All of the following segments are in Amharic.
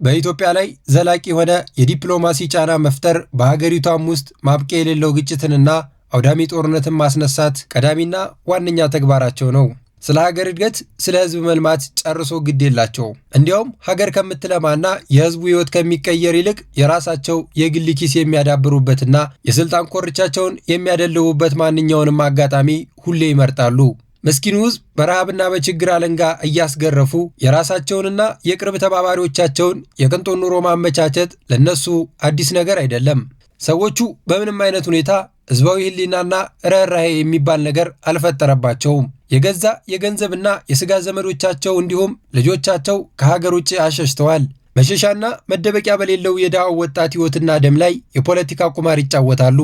በኢትዮጵያ ላይ ዘላቂ የሆነ የዲፕሎማሲ ጫና መፍጠር በሀገሪቷም ውስጥ ማብቂያ የሌለው ግጭትንና አውዳሚ ጦርነትን ማስነሳት ቀዳሚና ዋነኛ ተግባራቸው ነው። ስለ ሀገር እድገት፣ ስለ ህዝብ መልማት ጨርሶ ግድ የላቸውም። እንዲያውም ሀገር ከምትለማና የህዝቡ ህይወት ከሚቀየር ይልቅ የራሳቸው የግል ኪስ የሚያዳብሩበትና የስልጣን ኮርቻቸውን የሚያደልቡበት ማንኛውንም አጋጣሚ ሁሌ ይመርጣሉ። ምስኪኑ ህዝብ በረሃብና በችግር አለንጋ እያስገረፉ የራሳቸውንና የቅርብ ተባባሪዎቻቸውን የቅንጦት ኑሮ ማመቻቸት ለነሱ አዲስ ነገር አይደለም። ሰዎቹ በምንም አይነት ሁኔታ ህዝባዊ ህሊናና ርህራሄ የሚባል ነገር አልፈጠረባቸውም። የገዛ የገንዘብና የስጋ ዘመዶቻቸው እንዲሁም ልጆቻቸው ከሀገር ውጭ አሸሽተዋል። መሸሻና መደበቂያ በሌለው የድሃው ወጣት ህይወትና ደም ላይ የፖለቲካ ቁማር ይጫወታሉ።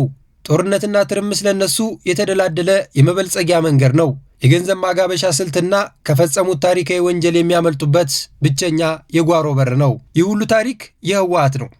ጦርነትና ትርምስ ለነሱ የተደላደለ የመበልጸጊያ መንገድ ነው። የገንዘብ ማጋበሻ ስልትና ከፈጸሙት ታሪካዊ ወንጀል የሚያመልጡበት ብቸኛ የጓሮ በር ነው። ይህ ሁሉ ታሪክ የህወሓት ነው።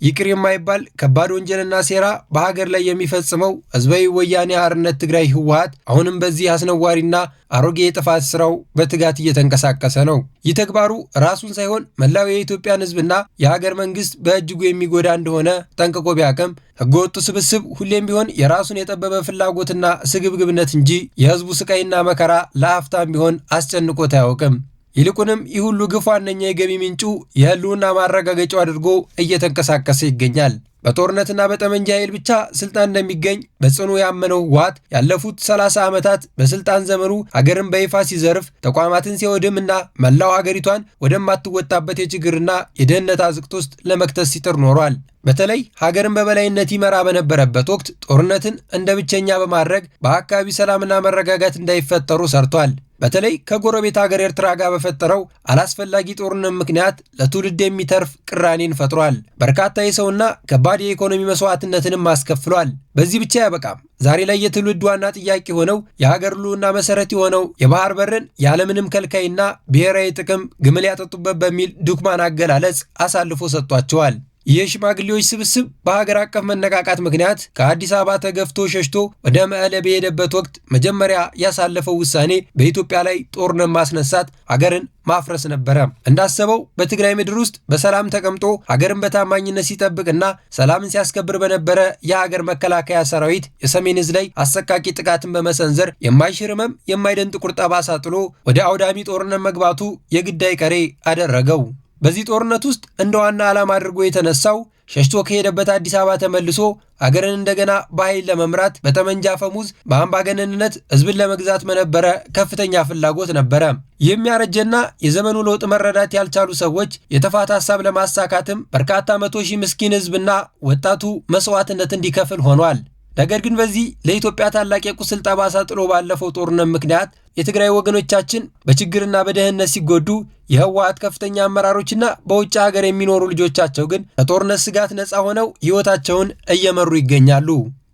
ይቅር የማይባል ከባድ ወንጀልና ሴራ በሀገር ላይ የሚፈጽመው ህዝባዊ ወያኔ ሓርነት ትግራይ ህወሓት አሁንም በዚህ አስነዋሪና አሮጌ የጥፋት ስራው በትጋት እየተንቀሳቀሰ ነው። ይህ ተግባሩ ራሱን ሳይሆን መላው የኢትዮጵያን ህዝብና የሀገር መንግስት በእጅጉ የሚጎዳ እንደሆነ ጠንቅቆ ቢያቅም ህገወጡ ስብስብ ሁሌም ቢሆን የራሱን የጠበበ ፍላጎትና ስግብግብነት እንጂ የህዝቡ ስቃይና መከራ ለአፍታም ቢሆን አስጨንቆት አያውቅም። ይልቁንም ይህ ሁሉ ግፍ ዋነኛ የገቢ ምንጩ የህልውና ማረጋገጫው አድርጎ እየተንቀሳቀሰ ይገኛል። በጦርነትና በጠመንጃ ኃይል ብቻ ስልጣን እንደሚገኝ በጽኑ ያመነው ህወሓት ያለፉት 30 ዓመታት በስልጣን ዘመኑ ሀገርን በይፋ ሲዘርፍ፣ ተቋማትን ሲወድምና መላው ሀገሪቷን ወደማትወጣበት የችግርና የድህነት አዘቅት ውስጥ ለመክተት ሲጥር ኖሯል። በተለይ ሀገርን በበላይነት ይመራ በነበረበት ወቅት ጦርነትን እንደ ብቸኛ በማድረግ በአካባቢ ሰላምና መረጋጋት እንዳይፈጠሩ ሰርቷል። በተለይ ከጎረቤት ሀገር ኤርትራ ጋር በፈጠረው አላስፈላጊ ጦርነት ምክንያት ለትውልድ የሚተርፍ ቅራኔን ፈጥሯል። በርካታ የሰውና ከባድ የኢኮኖሚ መስዋዕትነትንም አስከፍሏል። በዚህ ብቻ ያበቃም። ዛሬ ላይ የትውልድ ዋና ጥያቄ ሆነው የሀገር ህልውና መሰረት የሆነው የባህር በርን ያለምንም ከልካይና ብሔራዊ ጥቅም ግመል ያጠጡበት በሚል ዱክማን አገላለጽ አሳልፎ ሰጥቷቸዋል። ይህ ሽማግሌዎች ስብስብ በሀገር አቀፍ መነቃቃት ምክንያት ከአዲስ አበባ ተገፍቶ ሸሽቶ ወደ መቀለ በሄደበት ወቅት መጀመሪያ ያሳለፈው ውሳኔ በኢትዮጵያ ላይ ጦርነት ማስነሳት፣ ሀገርን ማፍረስ ነበረ። እንዳሰበው በትግራይ ምድር ውስጥ በሰላም ተቀምጦ ሀገርን በታማኝነት ሲጠብቅና ሰላምን ሲያስከብር በነበረ የሀገር መከላከያ ሰራዊት የሰሜን ዕዝ ላይ አሰቃቂ ጥቃትን በመሰንዘር የማይሽር ህመም የማይደን ጥቁር ጠባሳ ጥሎ ወደ አውዳሚ ጦርነት መግባቱ የግድ አይቀሬ አደረገው። በዚህ ጦርነት ውስጥ እንደ ዋና ዓላማ አድርጎ የተነሳው ሸሽቶ ከሄደበት አዲስ አበባ ተመልሶ አገርን እንደገና በኃይል ለመምራት በጠመንጃ ፈሙዝ በአምባገነንነት ህዝብን ለመግዛት መነበረ ከፍተኛ ፍላጎት ነበረ። የሚያረጀና የዘመኑ ለውጥ መረዳት ያልቻሉ ሰዎች የጥፋት ሐሳብ ለማሳካትም በርካታ 100,000 ምስኪን ህዝብና ወጣቱ መስዋዕትነት እንዲከፍል ሆኗል። ነገር ግን በዚህ ለኢትዮጵያ ታላቅ የቁስል ጠባሳ ጥሎ ባለፈው ጦርነት ምክንያት የትግራይ ወገኖቻችን በችግርና በደህንነት ሲጎዱ የህወሓት ከፍተኛ አመራሮችና በውጭ ሀገር የሚኖሩ ልጆቻቸው ግን ከጦርነት ስጋት ነፃ ሆነው ህይወታቸውን እየመሩ ይገኛሉ።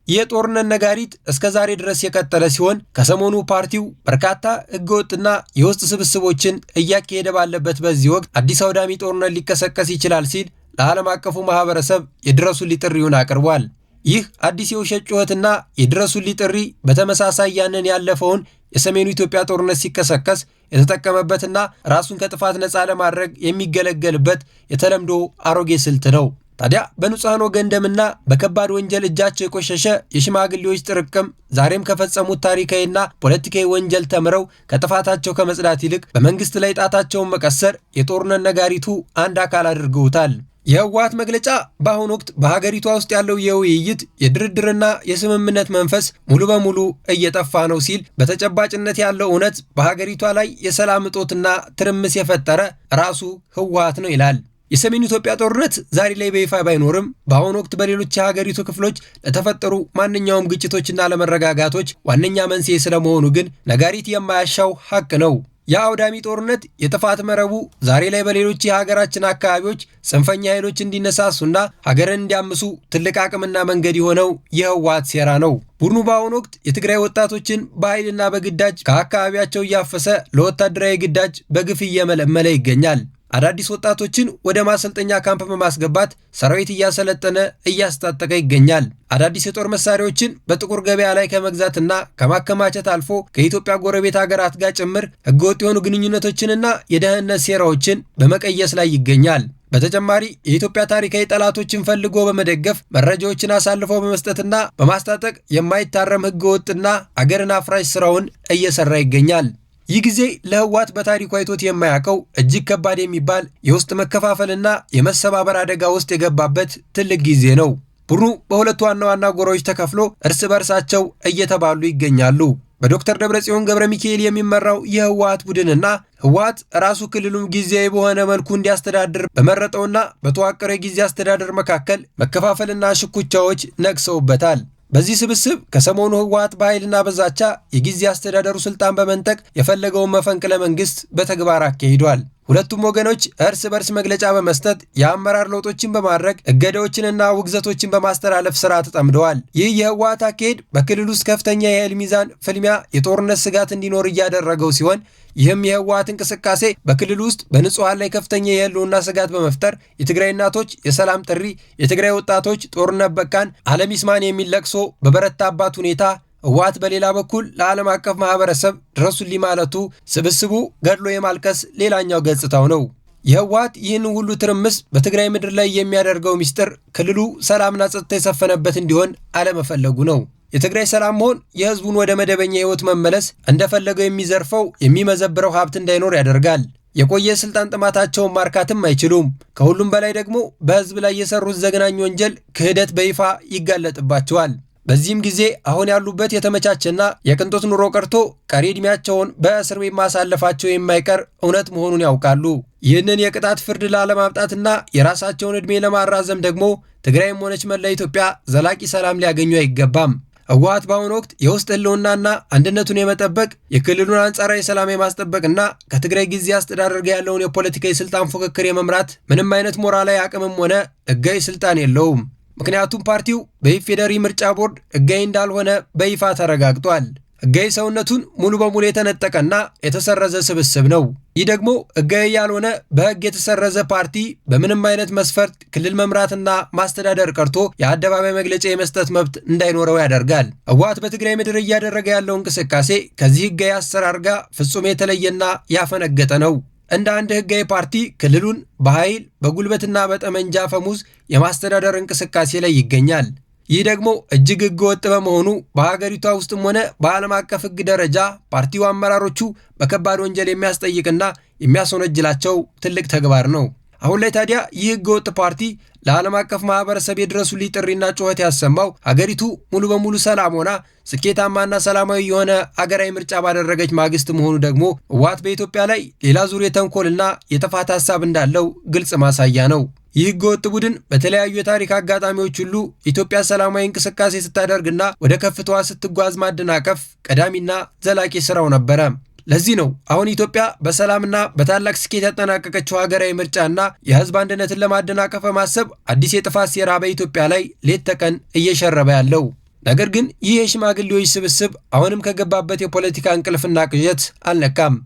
የጦርነት ነጋሪት እስከ ዛሬ ድረስ የቀጠለ ሲሆን ከሰሞኑ ፓርቲው በርካታ ህገወጥና የውስጥ ስብስቦችን እያካሄደ ባለበት በዚህ ወቅት አዲስ አውዳሚ ጦርነት ሊቀሰቀስ ይችላል ሲል ለዓለም አቀፉ ማህበረሰብ የድረሱልኝ ጥሪውን አቅርቧል። ይህ አዲስ የውሸት ጩኸትና የድረሱልኝ ጥሪ በተመሳሳይ ያንን ያለፈውን የሰሜኑ ኢትዮጵያ ጦርነት ሲቀሰቀስ የተጠቀመበትና ራሱን ከጥፋት ነፃ ለማድረግ የሚገለገልበት የተለምዶ አሮጌ ስልት ነው። ታዲያ በንጹሐን ወገን ደምና በከባድ ወንጀል እጃቸው የቆሸሸ የሽማግሌዎች ጥርቅም ዛሬም ከፈጸሙት ታሪካዊና ፖለቲካዊ ወንጀል ተምረው ከጥፋታቸው ከመጽዳት ይልቅ በመንግስት ላይ ጣታቸውን መቀሰር የጦርነት ነጋሪቱ አንድ አካል አድርገውታል። የህወሓት መግለጫ በአሁኑ ወቅት በሀገሪቷ ውስጥ ያለው የውይይት የድርድርና የስምምነት መንፈስ ሙሉ በሙሉ እየጠፋ ነው ሲል በተጨባጭነት ያለው እውነት በሀገሪቷ ላይ የሰላም እጦትና ትርምስ የፈጠረ ራሱ ህወሓት ነው ይላል። የሰሜን ኢትዮጵያ ጦርነት ዛሬ ላይ በይፋ ባይኖርም በአሁኑ ወቅት በሌሎች የሀገሪቱ ክፍሎች ለተፈጠሩ ማንኛውም ግጭቶችና ለመረጋጋቶች ዋነኛ መንስኤ ስለመሆኑ ግን ነጋሪት የማያሻው ሀቅ ነው። የአውዳሚ ጦርነት የጥፋት መረቡ ዛሬ ላይ በሌሎች የሀገራችን አካባቢዎች ጽንፈኛ ኃይሎች እንዲነሳሱና ሀገርን እንዲያምሱ ትልቅ አቅምና መንገድ የሆነው የህወሓት ሴራ ነው። ቡድኑ በአሁኑ ወቅት የትግራይ ወጣቶችን በኃይልና በግዳጅ ከአካባቢያቸው እያፈሰ ለወታደራዊ ግዳጅ በግፍ እየመለመለ ይገኛል። አዳዲስ ወጣቶችን ወደ ማሰልጠኛ ካምፕ በማስገባት ሰራዊት እያሰለጠነ እያስታጠቀ ይገኛል። አዳዲስ የጦር መሳሪያዎችን በጥቁር ገበያ ላይ ከመግዛትና ከማከማቸት አልፎ ከኢትዮጵያ ጎረቤት ሀገራት ጋር ጭምር ህገወጥ የሆኑ ግንኙነቶችንና የደህንነት ሴራዎችን በመቀየስ ላይ ይገኛል። በተጨማሪ የኢትዮጵያ ታሪካዊ ጠላቶችን ፈልጎ በመደገፍ መረጃዎችን አሳልፎ በመስጠትና በማስታጠቅ የማይታረም ህገወጥና አገርን አፍራሽ ስራውን እየሰራ ይገኛል። ይህ ጊዜ ለህወሓት በታሪኩ አይቶት የማያውቀው እጅግ ከባድ የሚባል የውስጥ መከፋፈልና የመሰባበር አደጋ ውስጥ የገባበት ትልቅ ጊዜ ነው። ቡድኑ በሁለት ዋና ዋና ጎራዎች ተከፍሎ እርስ በርሳቸው እየተባሉ ይገኛሉ። በዶክተር ደብረጽዮን ገብረ ሚካኤል የሚመራው የህወሓት ቡድንና ህወሓት ራሱ ክልሉም ጊዜያዊ በሆነ መልኩ እንዲያስተዳድር በመረጠውና በተዋቀረ ጊዜ አስተዳደር መካከል መከፋፈልና ሽኩቻዎች ነግሰውበታል። በዚህ ስብስብ ከሰሞኑ ህወሓት በኃይልና በዛቻ የጊዜ አስተዳደሩ ስልጣን በመንጠቅ የፈለገውን መፈንቅለ መንግስት በተግባር አካሂዷል። ሁለቱም ወገኖች እርስ በርስ መግለጫ በመስጠት የአመራር ለውጦችን በማድረግ እገዳዎችንና ውግዘቶችን በማስተላለፍ ስራ ተጠምደዋል። ይህ የህወሓት አካሄድ በክልል ውስጥ ከፍተኛ የኃይል ሚዛን ፍልሚያ፣ የጦርነት ስጋት እንዲኖር እያደረገው ሲሆን ይህም የህወሓት እንቅስቃሴ በክልል ውስጥ በንጹሐን ላይ ከፍተኛ የህልውና ስጋት በመፍጠር የትግራይ እናቶች የሰላም ጥሪ፣ የትግራይ ወጣቶች ጦርነት በቃን፣ ዓለም ይስማን የሚል ለቅሶ በበረታባት ሁኔታ ህወሓት በሌላ በኩል ለዓለም አቀፍ ማህበረሰብ ድረሱልኝ ማለቱ ስብስቡ ገድሎ የማልቀስ ሌላኛው ገጽታው ነው። የህወሓት ይህን ሁሉ ትርምስ በትግራይ ምድር ላይ የሚያደርገው ሚስጥር ክልሉ ሰላምና ጸጥታ የሰፈነበት እንዲሆን አለመፈለጉ ነው። የትግራይ ሰላም መሆን የህዝቡን ወደ መደበኛ ህይወት መመለስ፣ እንደፈለገው የሚዘርፈው የሚመዘብረው ሀብት እንዳይኖር ያደርጋል። የቆየ ስልጣን ጥማታቸውን ማርካትም አይችሉም። ከሁሉም በላይ ደግሞ በህዝብ ላይ የሰሩት ዘግናኝ ወንጀል ክህደት በይፋ ይጋለጥባቸዋል። በዚህም ጊዜ አሁን ያሉበት የተመቻቸና የቅንጦት ኑሮ ቀርቶ ቀሪ ዕድሜያቸውን በእስር ቤት ማሳለፋቸው የማይቀር እውነት መሆኑን ያውቃሉ። ይህንን የቅጣት ፍርድ ላለማምጣትና የራሳቸውን ዕድሜ ለማራዘም ደግሞ ትግራይም ሆነች መላ ኢትዮጵያ ዘላቂ ሰላም ሊያገኙ አይገባም። ህወሓት በአሁኑ ወቅት የውስጥ ህልውናና አንድነቱን የመጠበቅ የክልሉን አንጻራዊ ሰላም የማስጠበቅና ከትግራይ ጊዜ አስተዳደር ጋር ያለውን የፖለቲካዊ ስልጣን ፉክክር የመምራት ምንም አይነት ሞራላዊ አቅምም ሆነ ህጋዊ ስልጣን የለውም። ምክንያቱም ፓርቲው በኢፌዴሪ ምርጫ ቦርድ ህጋዊ እንዳልሆነ በይፋ ተረጋግጧል። ህጋዊ ሰውነቱን ሙሉ በሙሉ የተነጠቀና የተሰረዘ ስብስብ ነው። ይህ ደግሞ ህጋዊ ያልሆነ በህግ የተሰረዘ ፓርቲ በምንም አይነት መስፈርት ክልል መምራትና ማስተዳደር ቀርቶ የአደባባይ መግለጫ የመስጠት መብት እንዳይኖረው ያደርጋል። ህወሓት በትግራይ ምድር እያደረገ ያለው እንቅስቃሴ ከዚህ ህጋዊ አሰራር ጋር ፍጹም የተለየና ያፈነገጠ ነው። እንደ አንድ ህጋዊ ፓርቲ ክልሉን በኃይል በጉልበትና በጠመንጃ ፈሙዝ የማስተዳደር እንቅስቃሴ ላይ ይገኛል። ይህ ደግሞ እጅግ ህገ ወጥ በመሆኑ በሀገሪቷ ውስጥም ሆነ በዓለም አቀፍ ህግ ደረጃ ፓርቲው አመራሮቹ በከባድ ወንጀል የሚያስጠይቅና የሚያስወነጅላቸው ትልቅ ተግባር ነው። አሁን ላይ ታዲያ ይህ ህገ ወጥ ፓርቲ ለዓለም አቀፍ ማህበረሰብ የድረሱልኝ ጥሪና ጩኸት ያሰማው ሀገሪቱ ሙሉ በሙሉ ሰላም ሆና ስኬታማና ሰላማዊ የሆነ አገራዊ ምርጫ ባደረገች ማግስት መሆኑ ደግሞ ህወሓት በኢትዮጵያ ላይ ሌላ ዙር የተንኮልና የጥፋት ሀሳብ እንዳለው ግልጽ ማሳያ ነው። ይህ ህገወጥ ቡድን በተለያዩ የታሪክ አጋጣሚዎች ሁሉ ኢትዮጵያ ሰላማዊ እንቅስቃሴ ስታደርግና ወደ ከፍታዋ ስትጓዝ ማደናቀፍ ቀዳሚና ዘላቂ ስራው ነበረ። ለዚህ ነው አሁን ኢትዮጵያ በሰላምና በታላቅ ስኬት ያጠናቀቀችው ሀገራዊ ምርጫና የህዝብ አንድነትን ለማደናቀፍ በማሰብ አዲስ የጥፋት ሴራ በኢትዮጵያ ላይ ሌት ተቀን እየሸረበ ያለው። ነገር ግን ይህ የሽማግሌዎች ስብስብ አሁንም ከገባበት የፖለቲካ እንቅልፍና ቅዠት አልነቃም።